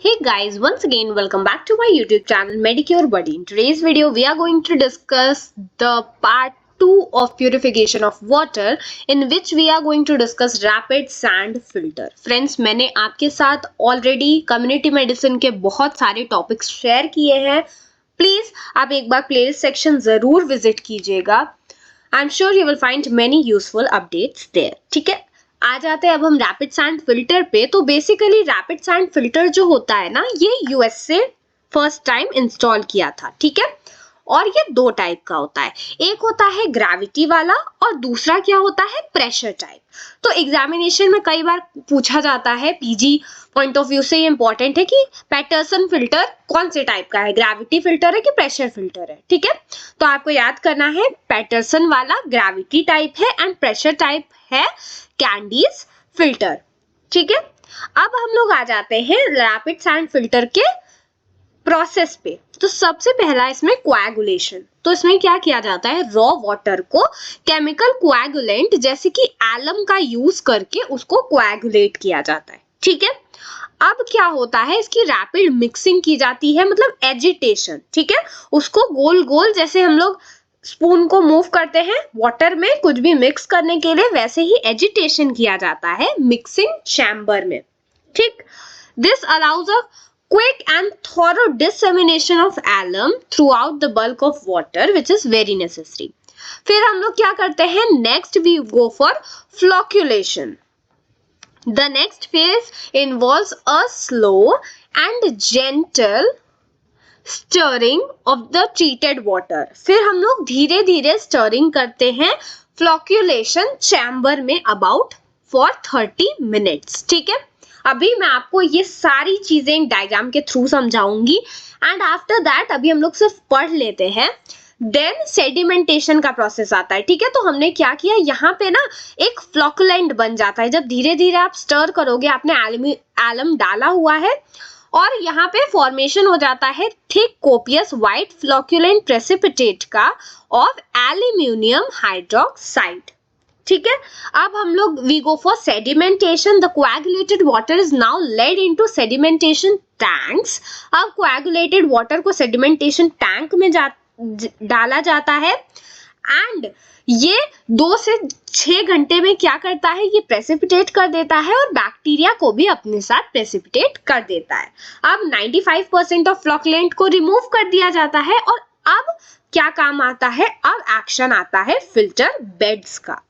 Hey guys, once again welcome back to my YouTube channel Medicure Buddy. In today's video we are going to discuss the part 2 of purification of water in which we are going to discuss rapid sand filter. Friends, मैंने आपके साथ already community medicine के बहुत सारे topics share किए हैं. Please आप एक बार playlist section जरूर visit कीजिएगा. I'm sure you will find many useful updates there. ठीक है, आ जाते हैं अब हम रैपिड सैंड फिल्टर पे. तो बेसिकली रैपिड सैंड फिल्टर जो होता है ना, ये यूएस से फर्स्ट टाइम इंस्टॉल किया था. ठीक है, और ये दो टाइप का होता है. एक होता है ग्रेविटी वाला और दूसरा क्या होता है, प्रेशर टाइप. तो एग्जामिनेशन में कई बार पूछा जाता है, पीजी पॉइंट ऑफ व्यू से ये इंपॉर्टेंट है कि पैटरसन फिल्टर कौन से टाइप का है, ग्रेविटी फिल्टर है कि प्रेशर फिल्टर है. ठीक है, तो आपको याद करना है पैटरसन वाला ग्रेविटी टाइप है एंड प्रेशर टाइप है कैंडीज फिल्टर. ठीक है, अब हम लोग आ जाते हैं रैपिड सैंड फिल्टर के प्रोसेस पे. तो सबसे पहला इसमें कोएगुलेशन. तो इसमें क्या किया जाता है, रॉ वाटर को केमिकल कोएगुलेंट जैसे कि एलम का यूज करके उसको कोएगुलेट किया जाता है. ठीक है, अब क्या होता है, इसकी रैपिड मिक्सिंग की जाती है, मतलब एजिटेशन. ठीक है, उसको गोल गोल जैसे हम लोग स्पून को मूव करते हैं वाटर में कुछ भी मिक्स करने के लिए, वैसे ही एजिटेशन किया जाता है मिक्सिंग चैम्बर में. ठीक, this allows a quick and thorough dissemination of alum throughout the bulk of water which is very necessary. फिर हम लोग क्या करते हैं, next we go for flocculation. The next phase involves a slow and gentle stirring of the treated water. फिर हम लोग धीरे धीरे stirring करते हैं flocculation chamber में about for 30 minutes. ठीक है, अभी मैं आपको ये सारी चीजें डायग्राम के थ्रू समझाऊंगी एंड आफ्टर दैट अभी हम लोग सिर्फ पढ़ लेते हैं. देन सेडिमेंटेशन का प्रोसेस आता है. ठीक है, तो हमने क्या किया, यहाँ पे ना एक फ्लॉकुलेंट बन जाता है. जब धीरे धीरे आप स्टर करोगे, आपने एलम डाला हुआ है और यहाँ पे फॉर्मेशन हो जाता है thick copious white flocculent precipitate का ऑफ एल्यूमिनियम हाइड्रोक्साइड. ठीक है, अब हम लोग we go for sedimentation. The coagulated water is now led into sedimentation tanks. अब कोएगुलेटेड वाटर को सेडिमेंटेशन टैंक में डाला जाता है एंड ये 2 से 6 घंटे में क्या करता है, ये प्रेसिपिटेट कर देता है और बैक्टीरिया को भी अपने साथ प्रेसिपिटेट कर देता है. अब 95% ऑफ फ्लॉकुलेंट को रिमूव कर दिया जाता है और अब क्या काम आता है, अब एक्शन आता है फिल्टर बेड्स का.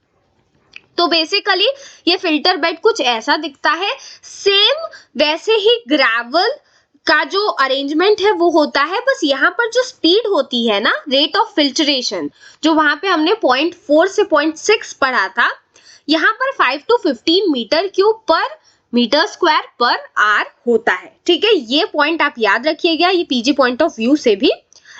तो बेसिकली ये फिल्टर बेड कुछ ऐसा दिखता है, सेम वैसे ही ग्रेवल का जो अरेंजमेंट है वो होता है. बस यहाँ पर जो स्पीड होती है ना, रेट ऑफ फिल्ट्रेशन, जो वहां पे हमने 0.4 से 0.6 पढ़ा था, यहाँ पर 5 to 15 मीटर क्यूब पर मीटर स्क्वायर पर आर होता है. ठीक है, ये पॉइंट आप याद रखिएगा, ये पीजी पॉइंट ऑफ व्यू से भी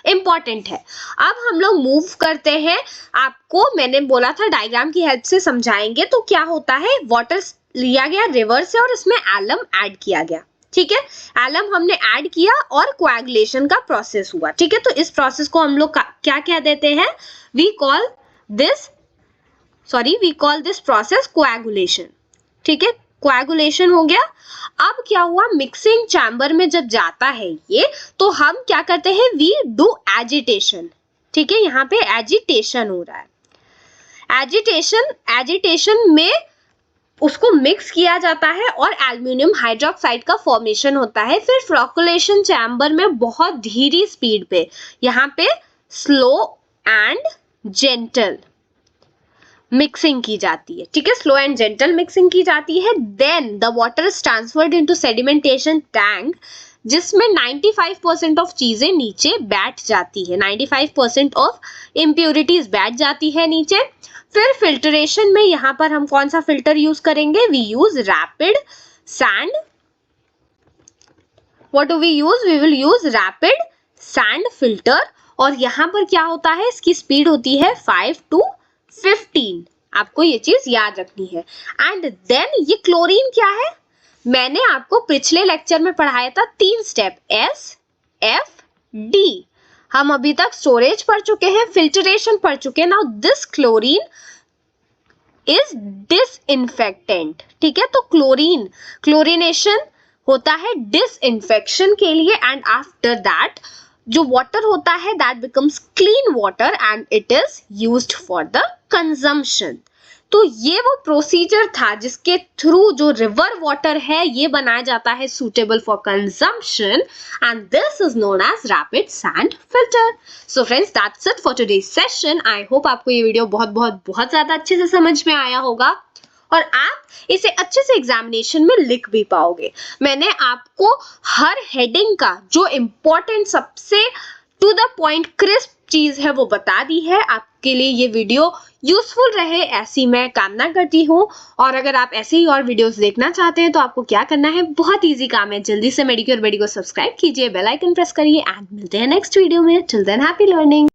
इंपॉर्टेंट है. अब हम लोग मूव करते हैं, आपको मैंने बोला था डायग्राम की हेल्प से समझाएंगे. तो क्या होता है, वाटर लिया गया रिवर से और इसमें एलम ऐड किया गया. ठीक है, एलम हमने ऐड किया और कोएगुलेशन का प्रोसेस हुआ. ठीक है, तो इस प्रोसेस को हम लोग क्या कह देते हैं, we call this process coagulation. ठीक है, कोएगुलेशन हो गया. अब क्या हुआ, मिक्सिंग चैम्बर में जब जाता है ये, तो हम क्या करते हैं, वी डू एजिटेशन. ठीक है, यहाँ पे एजिटेशन हो रहा है. एजिटेशन में उसको मिक्स किया जाता है और एल्यूमिनियम हाइड्रोक्साइड का फॉर्मेशन होता है. फिर फ्लॉकुलेशन चैम्बर में बहुत धीरी स्पीड पे, यहाँ पे स्लो एंड जेंटल मिक्सिंग की जाती है. ठीक है, स्लो एंड जेंटल मिक्सिंग की जाती है. Then the water is transferred into sedimentation tank, जिसमें 95% ऑफ चीजें नीचे बैठ जाती है, 95% ऑफ इम्प्योरिटीज बैठ जाती है नीचे. फिर फिल्ट्रेशन में यहाँ पर हम कौन सा फिल्टर यूज करेंगे, we use rapid sand. What do we use, we will use rapid sand filter. और यहाँ पर क्या होता है, इसकी स्पीड होती है 5 to 15. आपको ये चीज याद रखनी है. एंड देन ये क्लोरीन क्या है, मैंने आपको पिछले लेक्चर में पढ़ाया था 3 स्टेप, एस एफ डी. हम अभी तक स्टोरेज पढ़ चुके हैं, फिल्ट्रेशन पढ़ चुके हैं. Now this chlorine is disinfectant. ठीक है, तो क्लोरीनेशन होता है डिसइंफेक्शन के लिए, एंड आफ्टर दैट जो वाटर होता है that becomes clean water and it is used for the consumption. तो ये वो प्रोसीजर था जिसके थ्रू जो रिवर वाटर है ये बनाया जाता है suitable for consumption, and this is known as rapid sand filter. So friends, that's it for today's session. I hope आपको ये वीडियो बहुत बहुत बहुत ज्यादा अच्छे से समझ में आया होगा और आप इसे अच्छे से एग्जामिनेशन में लिख भी पाओगे। मैंने आपको हर हेडिंग का जो इम्पोर्टेंट सबसे टू द पॉइंट क्रिस्प चीज है वो बता दी है। आपके लिए ये वीडियो यूजफुल रहे ऐसी मैं कामना करती हूँ। और अगर आप ऐसे ही और वीडियोस देखना चाहते हैं तो आपको क्या करना है, बहुत इजी काम है, जल्दी से मेडिक्योर बडी को सब्सक्राइब कीजिए, बेल आइकन प्रेस करिए एंड मिलते हैं नेक्स्ट वीडियो में। Till than happy learning.